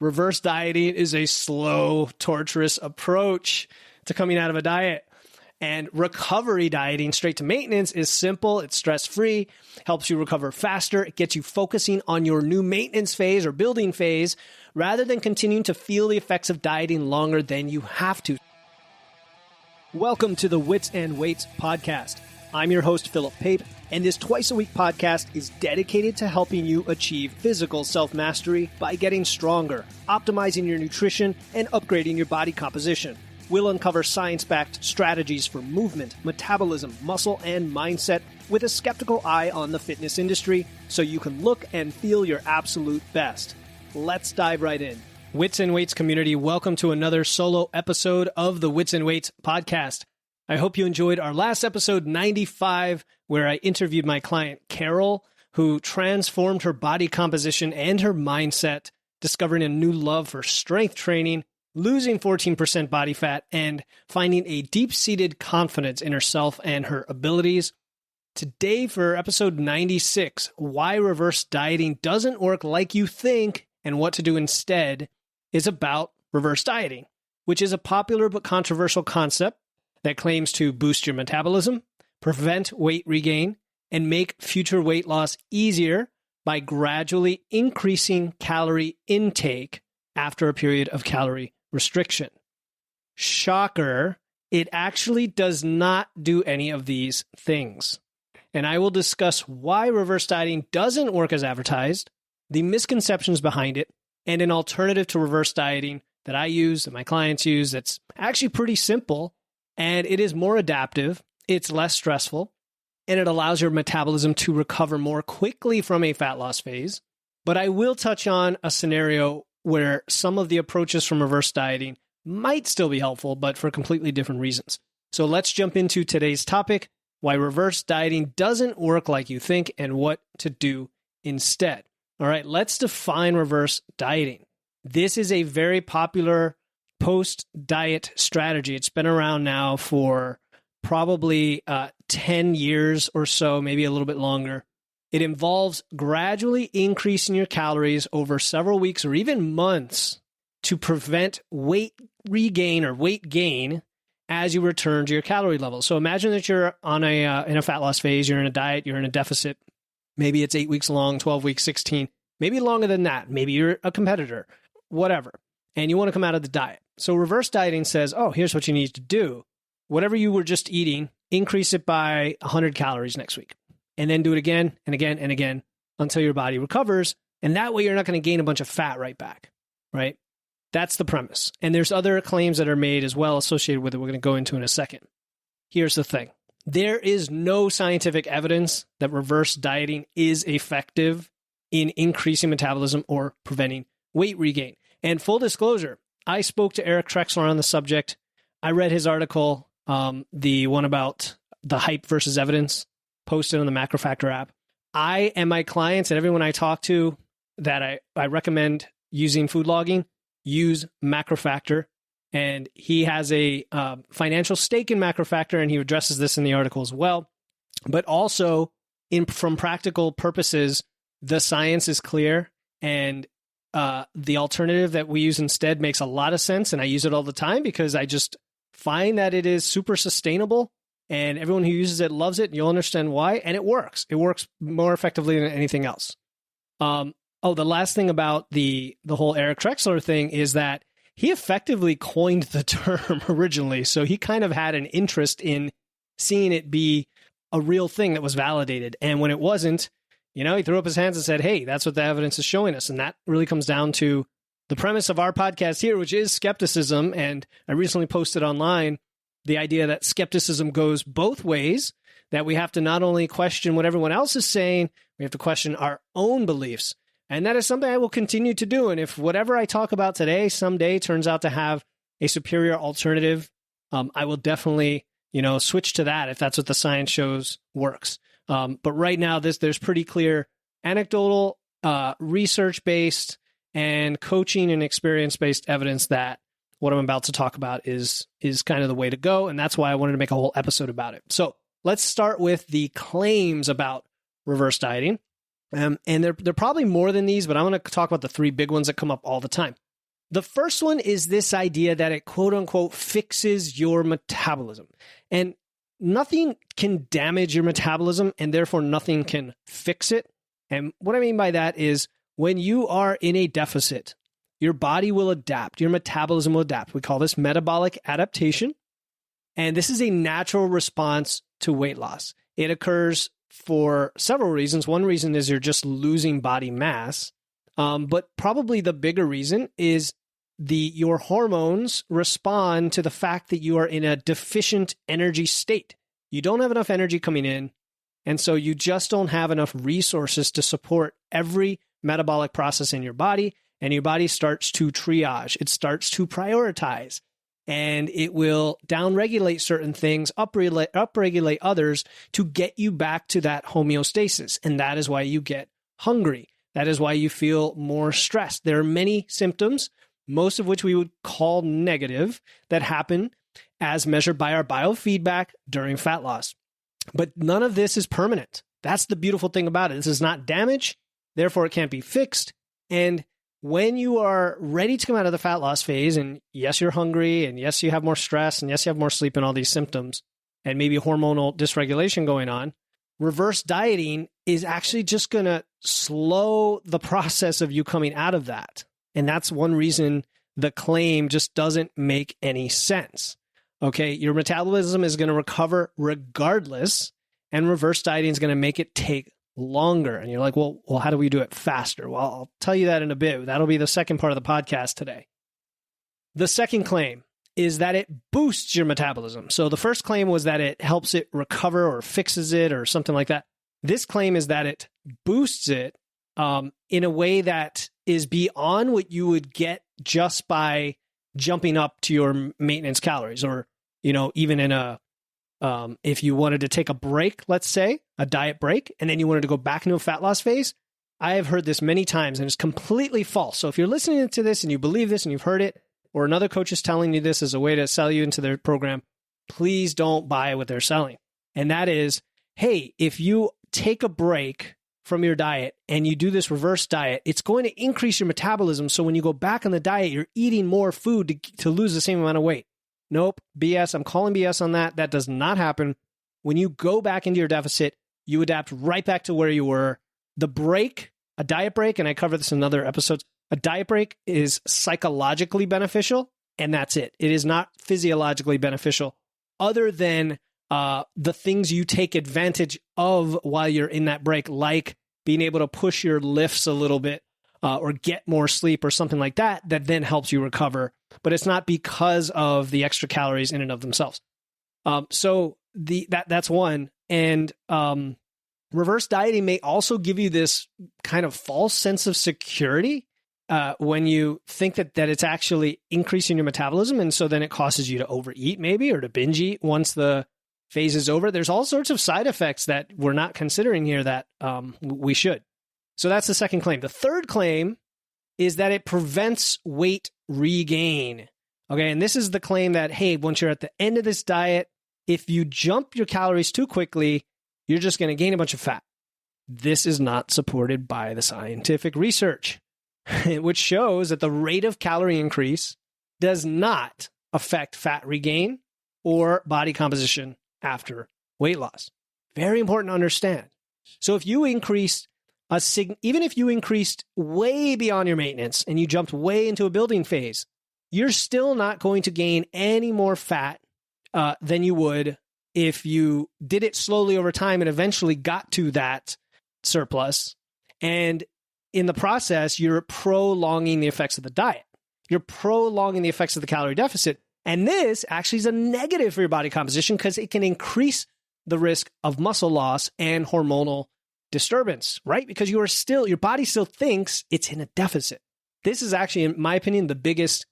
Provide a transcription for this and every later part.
Reverse dieting is a slow, torturous approach to coming out of a diet. And recovery dieting, straight to maintenance, is simple. It's stress-free, helps you recover faster. It gets you focusing on your new maintenance phase or building phase rather than continuing to feel the effects of dieting longer than you have to. Welcome to the Wits and Weights podcast. I'm your host, Philip Pape, and this twice-a-week podcast is dedicated to helping you achieve physical self-mastery by getting stronger, optimizing your nutrition, and upgrading your body composition. We'll uncover science-backed strategies for movement, metabolism, muscle, and mindset with a skeptical eye on the fitness industry so you can look and feel your absolute best. Let's dive right in. Wits and Weights community, welcome to another solo episode of the Wits and Weights podcast. I hope you enjoyed our last episode 95, where I interviewed my client Carol, who transformed her body composition and her mindset, discovering a new love for strength training, losing 14% body fat, and finding a deep-seated confidence in herself and her abilities. Today, for episode 96, why reverse dieting doesn't work like you think and what to do instead, is about reverse dieting, which is a popular but controversial concept that claims to boost your metabolism, prevent weight regain, and make future weight loss easier by gradually increasing calorie intake after a period of calorie restriction. Shocker, it actually does not do any of these things. And I will discuss why reverse dieting doesn't work as advertised, the misconceptions behind it, and an alternative to reverse dieting that I use, that my clients use, that's actually pretty simple, and it is more adaptive, it's less stressful, and it allows your metabolism to recover more quickly from a fat loss phase. But I will touch on a scenario where some of the approaches from reverse dieting might still be helpful, but for completely different reasons. So let's jump into today's topic, why reverse dieting doesn't work like you think and what to do instead. All right, let's define reverse dieting. This is a very popular post-diet strategy. It's been around now for probably 10 years or so, maybe a little bit longer. It involves gradually increasing your calories over several weeks or even months to prevent weight regain or weight gain as you return to your calorie level. So imagine that you're on in a fat loss phase, you're in a diet, you're in a deficit. Maybe it's 8 weeks long, 12 weeks, 16, maybe longer than that. Maybe you're a competitor, whatever, and you want to come out of the diet. So reverse dieting says, oh, here's what you need to do. Whatever you were just eating, increase it by 100 calories next week. And then do it again and again and again until your body recovers. And that way you're not going to gain a bunch of fat right back, right? That's the premise. And there's other claims that are made as well associated with it we're going to go into in a second. Here's the thing. There is no scientific evidence that reverse dieting is effective in increasing metabolism or preventing weight regain. And full disclosure, I spoke to Eric Trexler on the subject. I read his article, the one about the hype versus evidence, posted on the MacroFactor app. I and my clients and everyone I talk to that I recommend using food logging, use MacroFactor. And he has a financial stake in MacroFactor, and he addresses this in the article as well. But also, from practical purposes, the science is clear, and the alternative that we use instead makes a lot of sense, and I use it all the time because I just find that it is super sustainable, and everyone who uses it loves it, and you'll understand why, and it works. It works more effectively than anything else. The last thing about the whole Eric Trexler thing is that he effectively coined the term originally, so he kind of had an interest in seeing it be a real thing that was validated, and when it wasn't, he threw up his hands and said, hey, that's what the evidence is showing us. And that really comes down to the premise of our podcast here, which is skepticism. And I recently posted online the idea that skepticism goes both ways, that we have to not only question what everyone else is saying, we have to question our own beliefs. And that is something I will continue to do. And if whatever I talk about today someday turns out to have a superior alternative, I will definitely, switch to that if that's what the science shows works. But right now, there's pretty clear anecdotal, research-based, and coaching and experience-based evidence that what I'm about to talk about is kind of the way to go, and that's why I wanted to make a whole episode about it. So let's start with the claims about reverse dieting. And they're probably more than these, but I'm going to talk about the three big ones that come up all the time. The first one is this idea that it quote unquote fixes your metabolism. And nothing can damage your metabolism, and therefore nothing can fix it. And what I mean by that is when you are in a deficit, your body will adapt, your metabolism will adapt. We call this metabolic adaptation. And this is a natural response to weight loss. It occurs for several reasons. One reason is you're just losing body mass. But probably the bigger reason is your hormones respond to the fact that you are in a deficient energy state. You don't have enough energy coming in, and so you just don't have enough resources to support every metabolic process in your body, and your body starts to triage. It starts to prioritize, and it will downregulate certain things, upregulate others to get you back to that homeostasis, and that is why you get hungry. That is why you feel more stressed. There are many symptoms, most of which we would call negative, that happen as measured by our biofeedback during fat loss. But none of this is permanent. That's the beautiful thing about it. This is not damage, therefore it can't be fixed. And when you are ready to come out of the fat loss phase, and yes, you're hungry, and yes, you have more stress, and yes, you have more sleep and all these symptoms, and maybe hormonal dysregulation going on, reverse dieting is actually just going to slow the process of you coming out of that. And that's one reason the claim just doesn't make any sense. Okay, your metabolism is going to recover regardless, and reverse dieting is going to make it take longer. And you're like, well, how do we do it faster? Well, I'll tell you that in a bit. That'll be the second part of the podcast today. The second claim is that it boosts your metabolism. So the first claim was that it helps it recover or fixes it or something like that. This claim is that it boosts it in a way that is beyond what you would get just by jumping up to your maintenance calories, or, even in if you wanted to take a break, let's say a diet break, and then you wanted to go back into a fat loss phase. I have heard this many times and it's completely false. So if you're listening to this and you believe this and you've heard it, or another coach is telling you this as a way to sell you into their program, please don't buy what they're selling. And that is, hey, if you take a break from your diet and you do this reverse diet, it's going to increase your metabolism. So when you go back on the diet, you're eating more food to lose the same amount of weight. Nope, BS. I'm calling BS on that. That does not happen. When you go back into your deficit, you adapt right back to where you were. The break, a diet break, and I cover this in other episodes, a diet break is psychologically beneficial, and that's it. It is not physiologically beneficial, other than the things you take advantage of while you're in that break, like being able to push your lifts a little bit or get more sleep or something like that, that then helps you recover. But it's not because of the extra calories in and of themselves. So that's one. And reverse dieting may also give you this kind of false sense of security when you think that it's actually increasing your metabolism. And so then it causes you to overeat maybe, or to binge eat once the phase is over. There's all sorts of side effects that we're not considering here that we should. So that's the second claim. The third claim is that it prevents weight regain. Okay, and this is the claim that, hey, once you're at the end of this diet, if you jump your calories too quickly, you're just going to gain a bunch of fat. This is not supported by the scientific research, which shows that the rate of calorie increase does not affect fat regain or body composition after weight loss. Very important to understand. So if you increased even if you increased way beyond your maintenance and you jumped way into a building phase, you're still not going to gain any more fat than you would if you did it slowly over time and eventually got to that surplus. And in the process, you're prolonging the effects of the diet. You're prolonging the effects of the calorie deficit. And this actually is a negative for your body composition because it can increase the risk of muscle loss and hormonal disturbance, right? Because your body still thinks it's in a deficit. This is actually, in my opinion, the biggest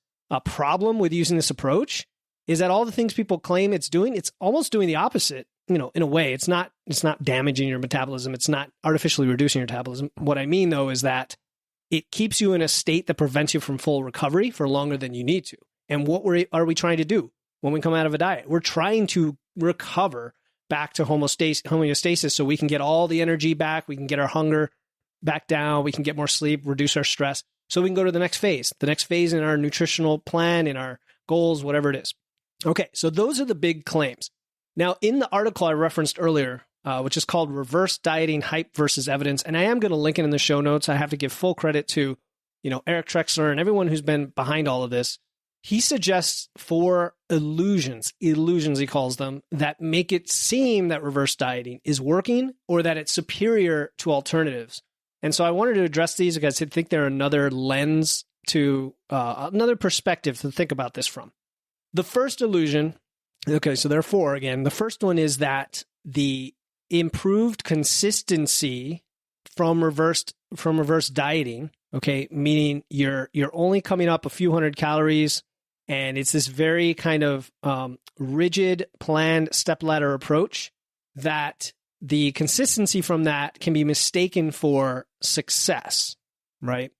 problem with using this approach is that all the things people claim it's doing, it's almost doing the opposite. In a way, it's not damaging your metabolism. It's not artificially reducing your metabolism. What I mean, though, is that it keeps you in a state that prevents you from full recovery for longer than you need to. And what are we trying to do when we come out of a diet? We're trying to recover back to homeostasis so we can get all the energy back, we can get our hunger back down, we can get more sleep, reduce our stress. so we can go to the next phase in our nutritional plan, in our goals, whatever it is. Okay, so those are the big claims. Now, in the article I referenced earlier, which is called Reverse Dieting Hype versus Evidence, and I am going to link it in the show notes. I have to give full credit to, Eric Trexler and everyone who's been behind all of this. He suggests 4 illusions he calls them, that make it seem that reverse dieting is working or that it's superior to alternatives. And so I wanted to address these because I think they're another lens to, another perspective to think about this from. The first illusion, okay, so there are 4 again. The first one is that the improved consistency from reverse dieting, okay, meaning you're only coming up a few hundred calories, and it's this very kind of rigid, planned stepladder approach, that the consistency from that can be mistaken for success, right?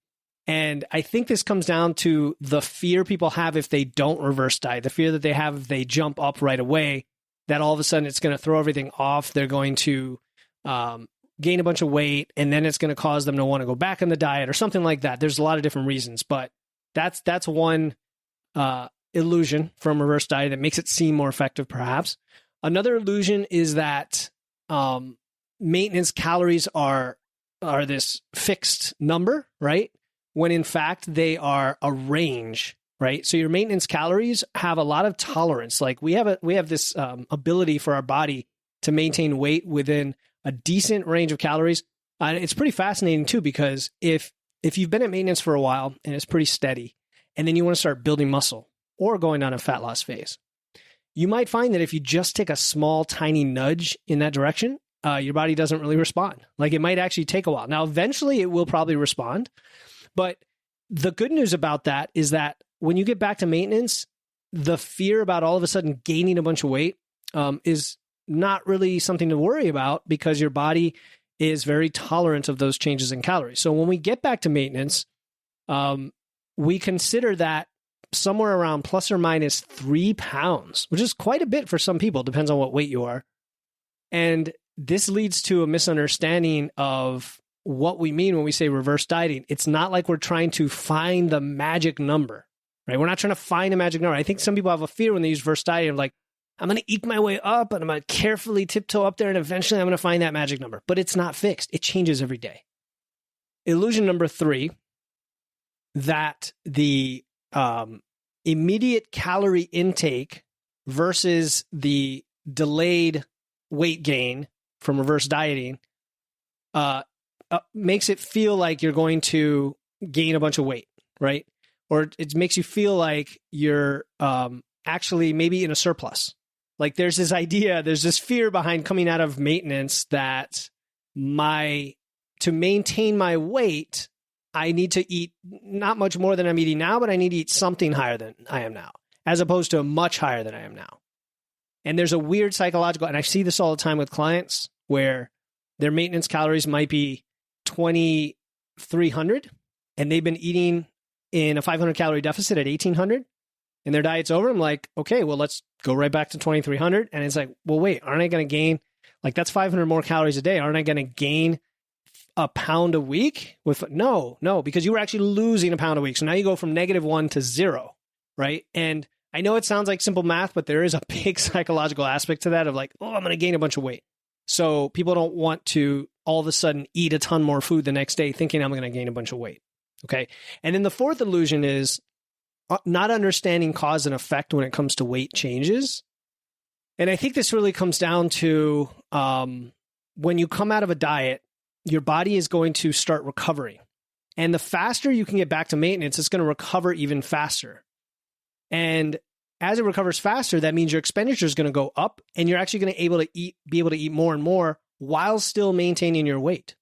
And I think this comes down to the fear people have if they don't reverse diet, the fear that they have if they jump up right away, that all of a sudden it's going to throw everything off. They're going to gain a bunch of weight, and then it's going to cause them to want to go back on the diet or something like that. There's a lot of different reasons, but that's one illusion from reverse diet that makes it seem more effective, perhaps. Another illusion is that maintenance calories are this fixed number, right? When in fact they are a range, right? So your maintenance calories have a lot of tolerance. Like we have this ability for our body to maintain weight within a decent range of calories. It's pretty fascinating too, because if you've been at maintenance for a while and it's pretty steady, and then you want to start building muscle or going on a fat loss phase, you might find that if you just take a small, tiny nudge in that direction, your body doesn't really respond. Like it might actually take a while. Now, eventually it will probably respond. But the good news about that is that when you get back to maintenance, the fear about all of a sudden gaining a bunch of weight is not really something to worry about, because your body is very tolerant of those changes in calories. So when we get back to maintenance, we consider that somewhere around plus or minus 3 pounds, which is quite a bit for some people. Depends on what weight you are. And this leads to a misunderstanding of what we mean when we say reverse dieting. It's not like we're trying to find the magic number, right? We're not trying to find a magic number. I think some people have a fear when they use reverse dieting of like, I'm going to eke my way up and I'm going to carefully tiptoe up there and eventually I'm going to find that magic number. But it's not fixed. It changes every day. Illusion number 3, that the immediate calorie intake versus the delayed weight gain from reverse dieting makes it feel like you're going to gain a bunch of weight, right? Or it makes you feel like you're actually maybe in a surplus. Like there's this fear behind coming out of maintenance that to maintain my weight, I need to eat not much more than I'm eating now, but I need to eat something higher than I am now, as opposed to much higher than I am now. And there's a weird psychological, and I see this all the time with clients, where their maintenance calories might be 2,300 and they've been eating in a 500 calorie deficit at 1,800 and their diet's over. I'm like, okay, well, let's go right back to 2,300. And it's like, well, wait, aren't I going to gain, like that's 500 more calories a day. Aren't I going to gain a pound a week? No, because you were actually losing a pound a week. So now you go from -1 to 0, right? And I know it sounds like simple math, but there is a big psychological aspect to that of like, oh, I'm going to gain a bunch of weight. So people don't want to all of a sudden eat a ton more food the next day thinking I'm going to gain a bunch of weight. Okay. And then the fourth illusion is not understanding cause and effect when it comes to weight changes. And I think this really comes down to when you come out of a diet, your body is going to start recovering. And the faster you can get back to maintenance, it's going to recover even faster. And as it recovers faster, that means your expenditure is going to go up and you're actually going to be able to eat more and more while still maintaining your weight.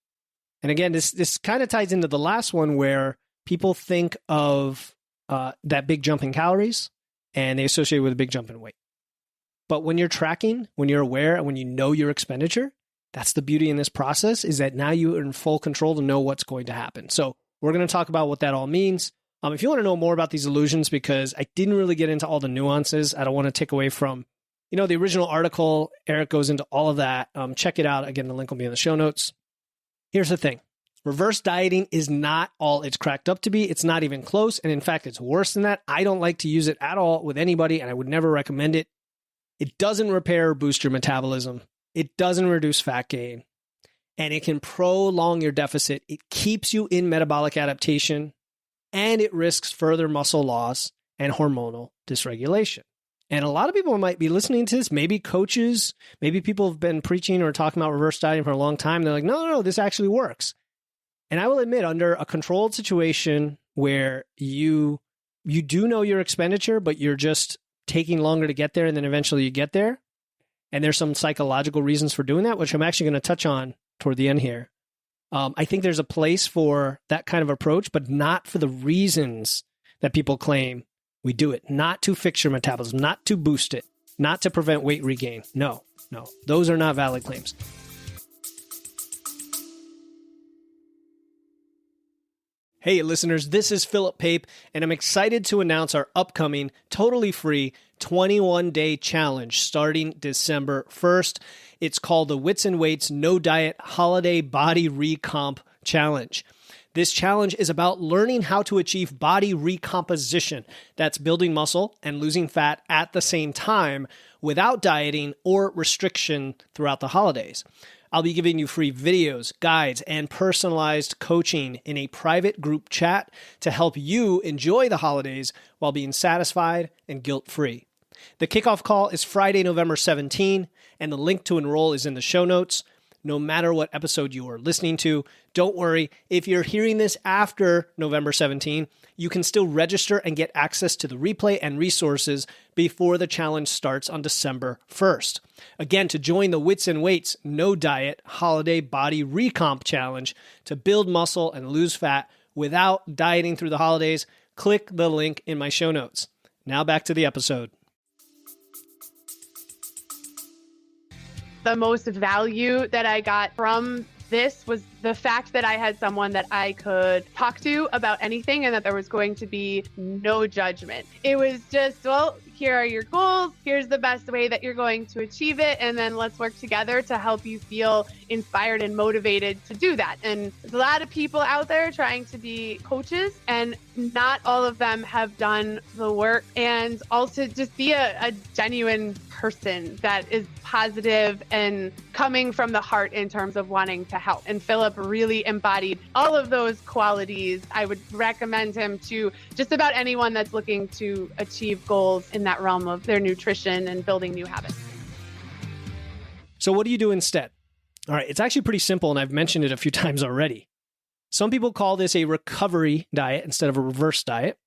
And again, this kind of ties into the last one where people think of that big jump in calories and they associate it with a big jump in weight. But when you're tracking, when you're aware, and when you know your expenditure, that's the beauty in this process, is that now you're in full control to know what's going to happen. So we're going to talk about what that all means. If you want to know more about these illusions, because I didn't really get into all the nuances, I don't want to take away from, the original article. Eric goes into all of that. Check it out. Again, the link will be in the show notes. Here's the thing. Reverse dieting is not all it's cracked up to be. It's not even close. And in fact, it's worse than that. I don't like to use it at all with anybody, and I would never recommend it. It doesn't repair or boost your metabolism. It doesn't reduce fat gain. And it can prolong your deficit. It keeps you in metabolic adaptation, and it risks further muscle loss and hormonal dysregulation. And a lot of people might be listening to this, maybe coaches, maybe people have been preaching or talking about reverse dieting for a long time. They're like, no, this actually works. And I will admit, under a controlled situation where you do know your expenditure, but you're just taking longer to get there, and then eventually you get there. And there's some psychological reasons for doing that, which I'm actually going to touch on toward the end here. I think there's a place for that kind of approach, but not for the reasons that people claim we do it. Not to fix your metabolism, not to boost it, not to prevent weight regain. No, those are not valid claims. Hey listeners, this is Philip Pape, and I'm excited to announce our upcoming totally free 21-day challenge starting December 1st. It's called the Wits and Weights No Diet Holiday Body Recomp Challenge. This challenge is about learning how to achieve body recomposition. That's building muscle and losing fat at the same time without dieting or restriction throughout the holidays. I'll be giving you free videos, guides, and personalized coaching in a private group chat to help you enjoy the holidays while being satisfied and guilt-free. The kickoff call is Friday, November 17, and the link to enroll is in the show notes. No matter what episode you are listening to, don't worry. If you're hearing this after November 17, you can still register and get access to the replay and resources before the challenge starts on December 1st. Again, to join the Wits and Weights No Diet Holiday Body Recomp Challenge to build muscle and lose fat without dieting through the holidays, click the link in my show notes. Now back to the episode. The most value that I got from this was the fact that I had someone that I could talk to about anything and that there was going to be no judgment. It was just, well, here are your goals. Here's the best way that you're going to achieve it. And then let's work together to help you feel inspired and motivated to do that. And there's a lot of people out there trying to be coaches, and not all of them have done the work. And also just be a genuine person that is positive and coming from the heart in terms of wanting to help. And Philip really embodied all of those qualities. I would recommend him to just about anyone that's looking to achieve goals in that realm of their nutrition and building new habits. So what do you do instead? All right, it's actually pretty simple, and I've mentioned it a few times already. Some people call this a recovery diet instead of a reverse diet.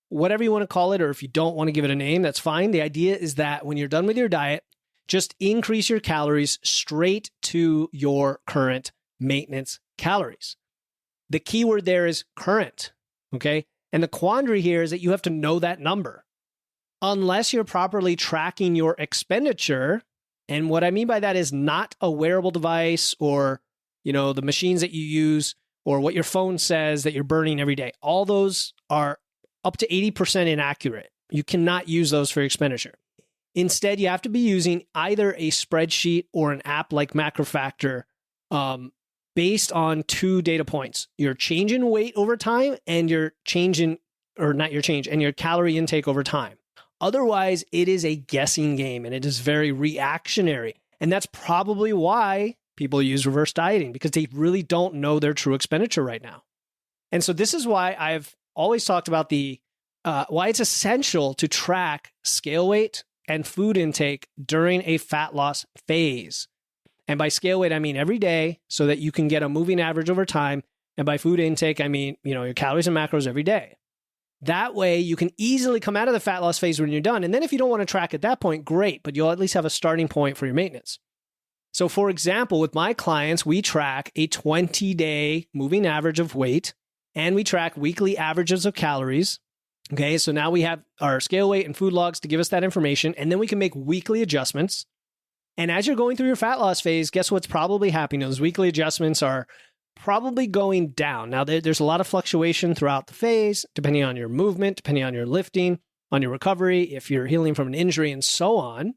Whatever you want to call it, or if you don't want to give it a name, that's fine. The idea is that when you're done with your diet, just increase your calories straight to your current maintenance calories. The key word there is current, okay? And the quandary here is that you have to know that number. Unless you're properly tracking your expenditure, and what I mean by that is not a wearable device or, the machines that you use or what your phone says that you're burning every day. All those are up to 80% inaccurate. You cannot use those for your expenditure. Instead, you have to be using either a spreadsheet or an app like MacroFactor based on two data points: your change in weight over time and your and your calorie intake over time. Otherwise, it is a guessing game and it is very reactionary. And that's probably why people use reverse dieting, because they really don't know their true expenditure right now. And so this is why I've always talked about why it's essential to track scale weight and food intake during a fat loss phase. And by scale weight, I mean every day, so that you can get a moving average over time. And by food intake, I mean, your calories and macros every day. That way, you can easily come out of the fat loss phase when you're done. And then if you don't want to track at that point, great, but you'll at least have a starting point for your maintenance. So for example, with my clients, we track a 20-day moving average of weight, and we track weekly averages of calories. Okay, so now we have our scale weight and food logs to give us that information, and then we can make weekly adjustments. And as you're going through your fat loss phase, guess what's probably happening? Those weekly adjustments are probably going down. Now, there's a lot of fluctuation throughout the phase, depending on your movement, depending on your lifting, on your recovery, if you're healing from an injury, and so on.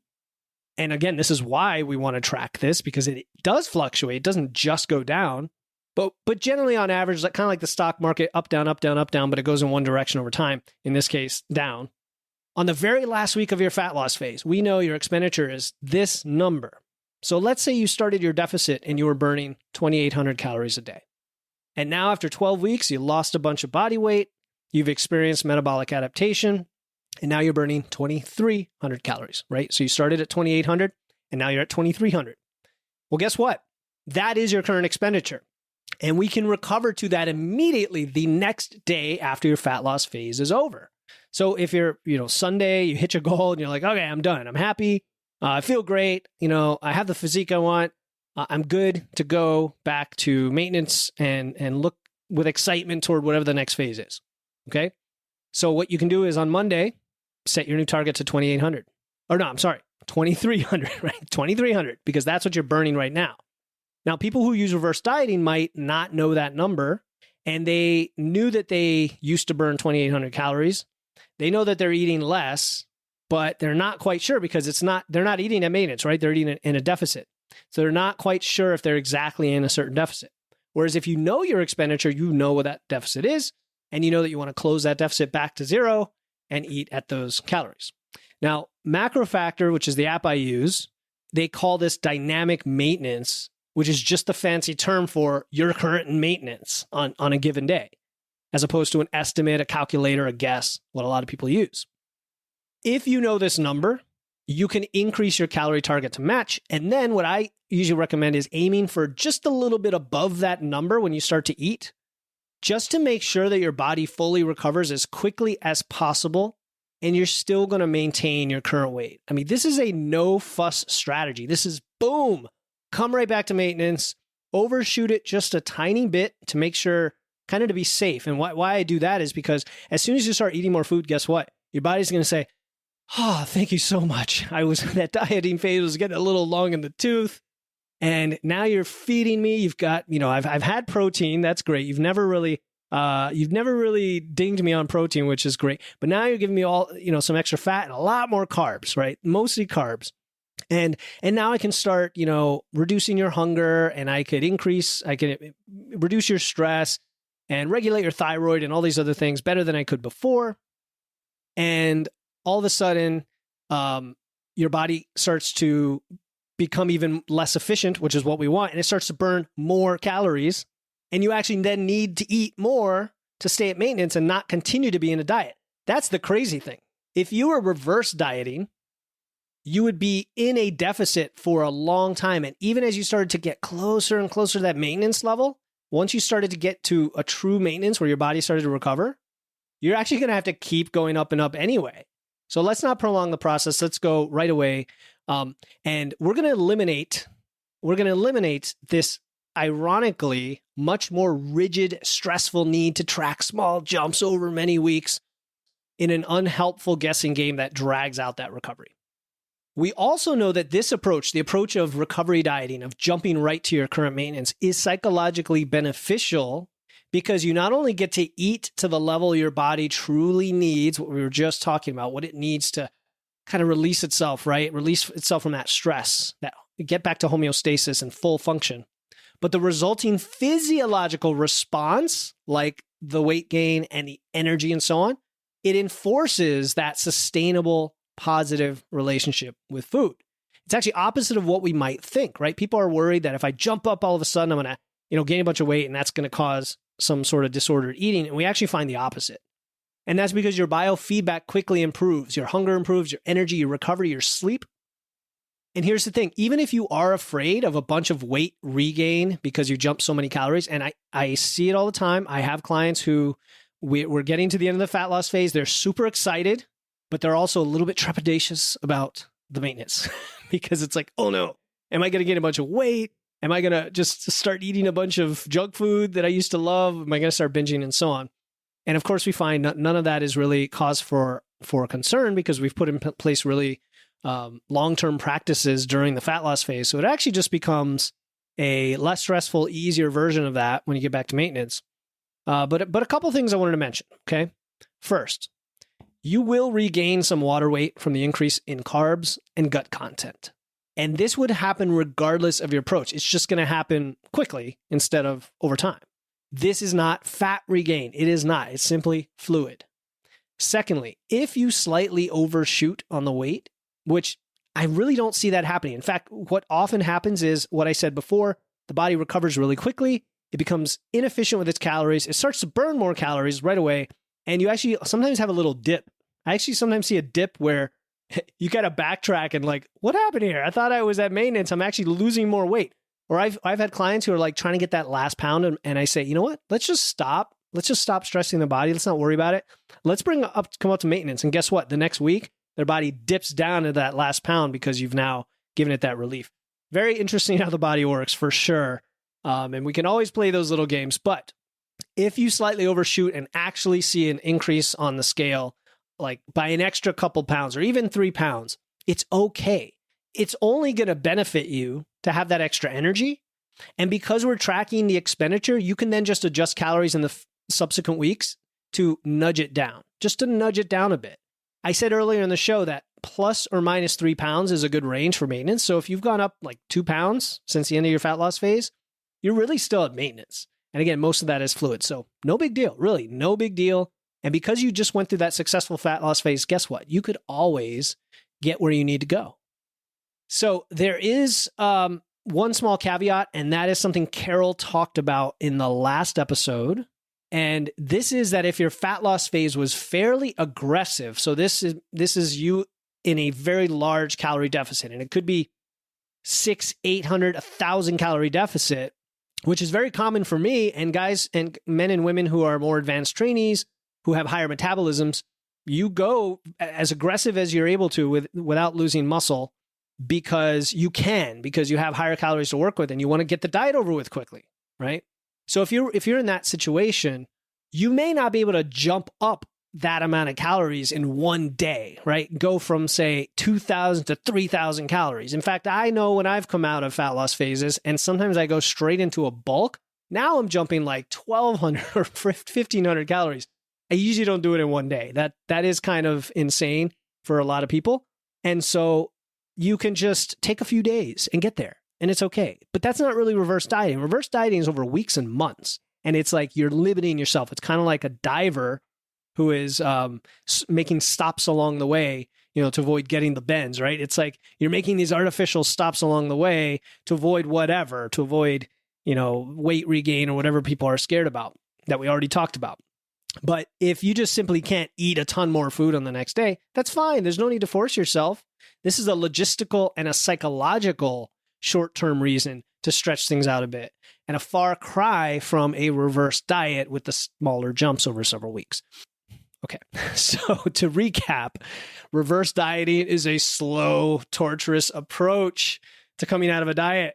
And again, this is why we want to track this, because it does fluctuate. It doesn't just go down. But generally on average, like kind of like the stock market, up, down, up, down, up, down, but it goes in one direction over time. In this case, down. On the very last week of your fat loss phase, we know your expenditure is this number. So let's say you started your deficit and you were burning 2,800 calories a day. And now after 12 weeks, you lost a bunch of body weight, you've experienced metabolic adaptation, and now you're burning 2,300 calories, right? So you started at 2,800 and now you're at 2,300. Well, guess what? That is your current expenditure. And we can recover to that immediately the next day after your fat loss phase is over. So if you're, Sunday, you hit your goal and you're like, okay, I'm done. I'm happy. I feel great. I have the physique I want. I'm good to go back to maintenance and look with excitement toward whatever the next phase is. Okay. So what you can do is on Monday, set your new target to 2,800. Or no, I'm sorry, 2,300, right? 2,300, because that's what you're burning right now. Now, people who use reverse dieting might not know that number, and they knew that they used to burn 2,800 calories. They know that they're eating less, but they're not quite sure because they're not eating at maintenance, right? They're eating in a deficit. So they're not quite sure if they're exactly in a certain deficit. Whereas if you know your expenditure, you know what that deficit is, and you know that you want to close that deficit back to zero and eat at those calories. Now, MacroFactor, which is the app I use, they call this dynamic maintenance, which is just the fancy term for your current maintenance on a given day, as opposed to an estimate, a calculator, a guess, what a lot of people use. If you know this number, you can increase your calorie target to match. And then what I usually recommend is aiming for just a little bit above that number when you start to eat, just to make sure that your body fully recovers as quickly as possible and you're still going to maintain your current weight. I mean, this is a no-fuss strategy. This is boom, come right back to maintenance, overshoot it just a tiny bit to make sure, kind of to be safe. And why I do that is because as soon as you start eating more food, guess what? Your body's going to say, oh, thank you so much. That dieting phase was getting a little long in the tooth. And now you're feeding me. You've got, I've had protein. That's great. You've never really dinged me on protein, which is great. But now you're giving me all, some extra fat and a lot more carbs, right? Mostly carbs. And now I can start, reducing your hunger, and I could reduce your stress and regulate your thyroid and all these other things better than I could before. And all of a sudden, your body starts to become even less efficient, which is what we want. And it starts to burn more calories. And you actually then need to eat more to stay at maintenance and not continue to be in a diet. That's the crazy thing. If you were reverse dieting, you would be in a deficit for a long time. And even as you started to get closer and closer to that maintenance level, once you started to get to a true maintenance where your body started to recover, you're actually going to have to keep going up and up anyway. So let's not prolong the process. Let's go right away. And we're going to eliminate this ironically much more rigid, stressful need to track small jumps over many weeks in an unhelpful guessing game that drags out that recovery. We also know that this approach, the approach of recovery dieting, of jumping right to your current maintenance, is psychologically beneficial because you not only get to eat to the level your body truly needs, what we were just talking about, what it needs to kind of release itself, right? Release itself from that stress, that get back to homeostasis and full function. But the resulting physiological response, like the weight gain and the energy and so on, it enforces that sustainable, positive relationship with food. It's actually opposite of what we might think, right? People are worried that if I jump up all of a sudden, I'm going to, gain a bunch of weight and that's going to cause some sort of disordered eating. And we actually find the opposite. And that's because your biofeedback quickly improves. Your hunger improves, your energy, your recovery, your sleep. And here's the thing, even if you are afraid of a bunch of weight regain because you jumped so many calories, and I see it all the time. I have clients who we're getting to the end of the fat loss phase. They're super excited, but they're also a little bit trepidatious about the maintenance because it's like, oh no, am I going to gain a bunch of weight? Am I going to just start eating a bunch of junk food that I used to love? Am I going to start binging and so on? And of course, we find none of that is really cause for concern because we've put in place really long-term practices during the fat loss phase. So it actually just becomes a less stressful, easier version of that when you get back to maintenance. But a couple things I wanted to mention, okay? First, you will regain some water weight from the increase in carbs and gut content. And this would happen regardless of your approach. It's just going to happen quickly instead of over time. This is not fat regain. It is not. It's simply fluid. Secondly, if you slightly overshoot on the weight, which I really don't see that happening. In fact, what often happens is what I said before, the body recovers really quickly. It becomes inefficient with its calories. It starts to burn more calories right away. And you actually sometimes have a little dip. I actually sometimes see a dip where you got to backtrack and like, what happened here? I thought I was at maintenance. I'm actually losing more weight. Or I've had clients who are like trying to get that last pound. And I say, you know what? Let's just stop. Let's just stop stressing the body. Let's not worry about it. Let's come up to maintenance. And guess what? The next week, their body dips down to that last pound because you've now given it that relief. Very interesting how the body works for sure. And we can always play those little games. But if you slightly overshoot and actually see an increase on the scale, like by an extra couple pounds or even 3 pounds, it's okay. It's only going to benefit you to have that extra energy. And because we're tracking the expenditure, you can then just adjust calories in the subsequent weeks to nudge it down, just to nudge it down a bit. I said earlier in the show that plus or minus 3 pounds is a good range for maintenance. So if you've gone up like 2 pounds since the end of your fat loss phase, you're really still at maintenance. And again, most of that is fluid. So no big deal, really, no big deal. And because you just went through that successful fat loss phase, guess what? You could always get where you need to go. So there is one small caveat, and that is something Carol talked about in the last episode. And this is that if your fat loss phase was fairly aggressive, so this is you in a very large calorie deficit, and it could be 600, 800, 1,000 calorie deficit, which is very common for me and guys and men and women who are more advanced trainees who have higher metabolisms. You go as aggressive as you're able to without losing muscle because you have higher calories to work with and you want to get the diet over with quickly, right? So if you're in that situation, you may not be able to jump up that amount of calories in one day, right? Go from say 2,000 to 3,000 calories. In fact, I know when I've come out of fat loss phases and sometimes I go straight into a bulk, now I'm jumping like 1,200 or 1,500 calories. I usually don't do it in one day. That is kind of insane for a lot of people. And so you can just take a few days and get there and it's okay. But that's not really reverse dieting. Reverse dieting is over weeks and months. And it's like you're limiting yourself. It's kind of like a diver who is making stops along the way, to avoid getting the bends, right? It's like you're making these artificial stops along the way to avoid whatever, to avoid, weight regain or whatever people are scared about that we already talked about. But if you just simply can't eat a ton more food on the next day, that's fine. There's no need to force yourself. This is a logistical and a psychological short-term reason to stretch things out a bit, and a far cry from a reverse diet with the smaller jumps over several weeks. Okay, so to recap, reverse dieting is a slow, torturous approach to coming out of a diet.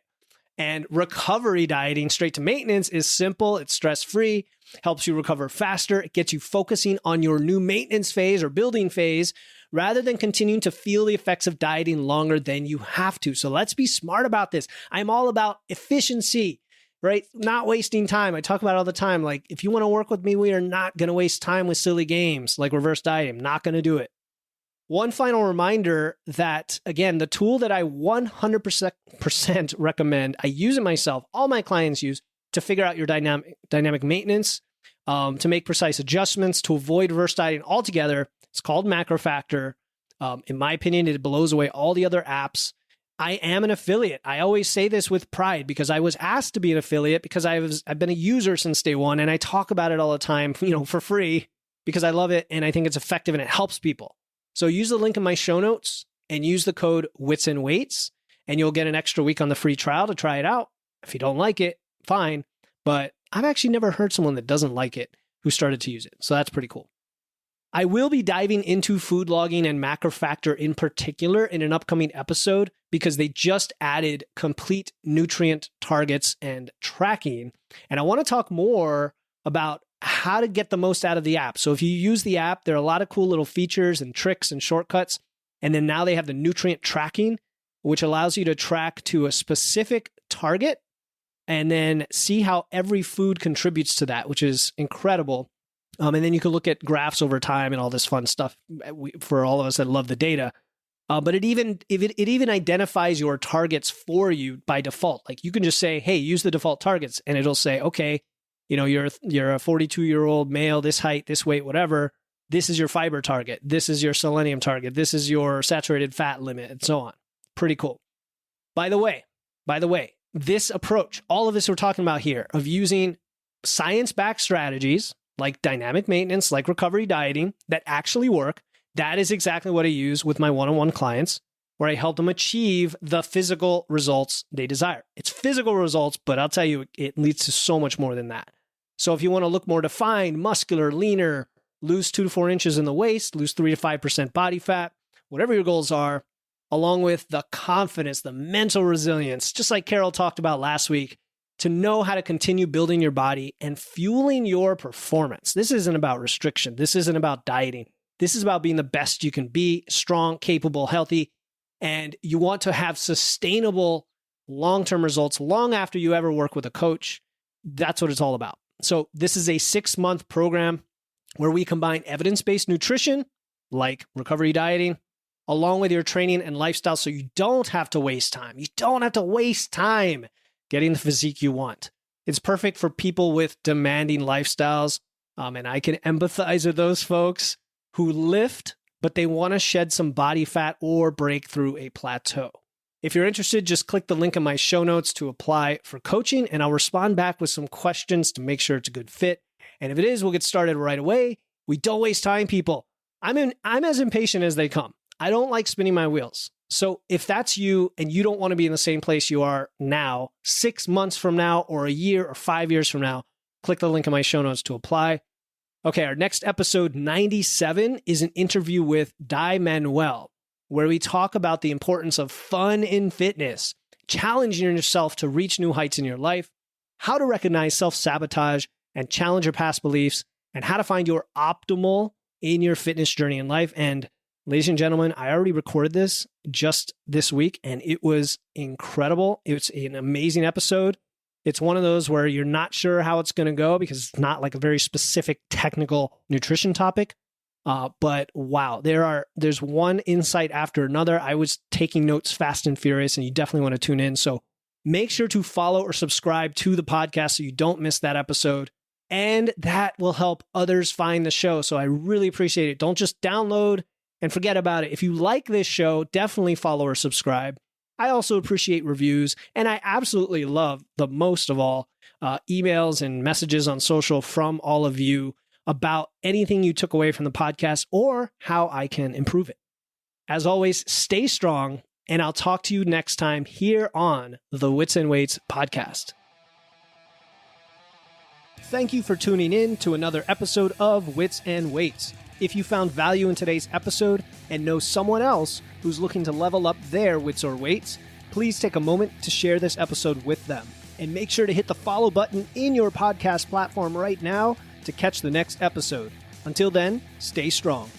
And recovery dieting straight to maintenance is simple. It's stress-free, helps you recover faster. It gets you focusing on your new maintenance phase or building phase rather than continuing to feel the effects of dieting longer than you have to. So let's be smart about this. I'm all about efficiency, right? Not wasting time. I talk about it all the time. Like, if you want to work with me, we are not going to waste time with silly games like reverse dieting. I'm not going to do it. One final reminder that, again, the tool that I 100% recommend, I use it myself, all my clients use to figure out your dynamic maintenance, to make precise adjustments, to avoid reverse dieting altogether. It's called Macro Factor. In my opinion, it blows away all the other apps. I am an affiliate. I always say this with pride because I was asked to be an affiliate because I've been a user since day one, and I talk about it all the time, for free because I love it and I think it's effective and it helps people. So use the link in my show notes and use the code Wits and Weights, and you'll get an extra week on the free trial to try it out. If you don't like it, fine. But I've actually never heard someone that doesn't like it who started to use it. So that's pretty cool. I will be diving into food logging and Macro Factor in particular in an upcoming episode because they just added complete nutrient targets and tracking. And I want to talk more about how to get the most out of the app. So if you use the app, there are a lot of cool little features and tricks and shortcuts. And then now they have the nutrient tracking, which allows you to track to a specific target and then see how every food contributes to that, which is incredible. And then you can look at graphs over time and all this fun stuff for all of us that love the data. But it even identifies your targets for you by default. Like you can just say, hey, use the default targets, and it'll say, okay, you're a 42-year-old male, this height, this weight, whatever. This is your fiber target. This is your selenium target. This is your saturated fat limit, and so on. Pretty cool. By the way, this approach, all of this we're talking about here, of using science-backed strategies like dynamic maintenance, like recovery dieting, that actually work, that is exactly what I use with my one-on-one clients, where I help them achieve the physical results they desire. It's physical results, but I'll tell you, it leads to so much more than that. So if you want to look more defined, muscular, leaner, lose 2 to 4 inches in the waist, lose 3 to 5% body fat, whatever your goals are, along with the confidence, the mental resilience, just like Carol talked about last week, to know how to continue building your body and fueling your performance. This isn't about restriction. This isn't about dieting. This is about being the best you can be, strong, capable, healthy, and you want to have sustainable long-term results long after you ever work with a coach. That's what it's all about. So this is a 6-month program where we combine evidence-based nutrition, like recovery dieting, along with your training and lifestyle, so you don't have to waste time. You don't have to waste time getting the physique you want. It's perfect for people with demanding lifestyles, and I can empathize with those folks who lift, but they want to shed some body fat or break through a plateau. If you're interested, just click the link in my show notes to apply for coaching, and I'll respond back with some questions to make sure it's a good fit. And if it is, we'll get started right away. We don't waste time, people. I'm as impatient as they come. I don't like spinning my wheels. So if that's you and you don't want to be in the same place you are now, 6 months from now, or a year or 5 years from now, click the link in my show notes to apply. Okay, our next episode, 97, is an interview with Di Manuel, where we talk about the importance of fun in fitness, challenging yourself to reach new heights in your life, how to recognize self-sabotage and challenge your past beliefs, and how to find your optimal in your fitness journey in life. And ladies and gentlemen, I already recorded this just this week, and it was incredible. It's an amazing episode. It's one of those where you're not sure how it's going to go because it's not like a very specific technical nutrition topic. But wow, there's one insight after another. I was taking notes fast and furious, and you definitely want to tune in. So make sure to follow or subscribe to the podcast so you don't miss that episode. And that will help others find the show. So I really appreciate it. Don't just download and forget about it. If you like this show, definitely follow or subscribe. I also appreciate reviews, and I absolutely love, the most of all, emails and messages on social from all of you about anything you took away from the podcast or how I can improve it. As always, stay strong, and I'll talk to you next time here on the Wits and Weights podcast. Thank you for tuning in to another episode of Wits and Weights. If you found value in today's episode and know someone else who's looking to level up their wits or weights, please take a moment to share this episode with them. And make sure to hit the follow button in your podcast platform right now to catch the next episode. Until then, stay strong.